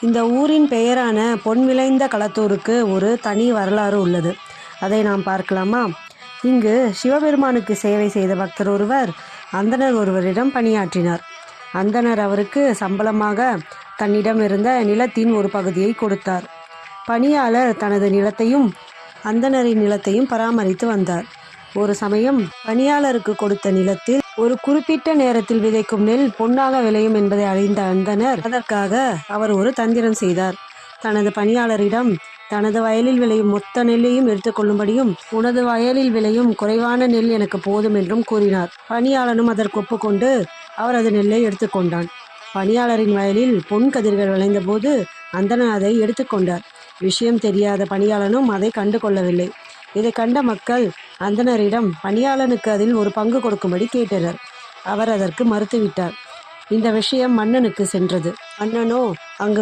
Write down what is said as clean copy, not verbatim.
இந்த ஊரின் பெயரான பொன் விளைந்த களத்தூருக்கு ஒரு தனி வரலாறு உள்ளது. அதை நாம் பார்க்கலாமா? இங்கு சிவபெருமானுக்கு சேவை செய்த பக்தர் ஒருவர் அந்தணர் ஒருவரிடம் பணியாற்றினார். அந்தணர் அவருக்கு சம்பளமாக தன்னிடம் இருந்த நிலத்தின் ஒரு பகுதியை கொடுத்தார். பணியாளர் தனது நிலத்தையும் அந்தணரின் நிலத்தையும் பராமரித்து வந்தார். ஒரு சமயம் பணியாளருக்கு கொடுத்த நிலத்தில் ஒரு குறிப்பிட்ட நேரத்தில் விதைக்கும் நெல் பொன்னாக விளையும் என்பதை அறிந்த அந்தணர் அதற்காக அவர் ஒரு தந்திரம் செய்தார். தனது பணியாளரிடம் தனது வயலில் விளையும் மொத்த நெல்லையும் எடுத்துக்கொள்ளும்படியும் உனது வயலில் விளையும் குறைவான நெல் எனக்கு போதும் என்றும் கூறினார். பணியாளனும் அதற்கு ஒப்புக்கொண்டு அவரது நெல்லை எடுத்துக்கொண்டான். பணியாளரின் வயலில் பொன் கதிர்கள் விளைந்த போது அந்தணர் அதை எடுத்துக்கொண்டார். விஷயம் தெரியாத பணியாளனும் அதை கண்டு கொள்ளவில்லை. இதை கண்ட மக்கள் அந்தணரிடம் பணியாளனுக்கு அதில் ஒரு பங்கு கொடுக்கும்படி கேட்டனர். அவர் அதற்கு மறுத்துவிட்டார். இந்த விஷயம் மன்னனுக்கு சென்றது. மன்னனோ அங்கு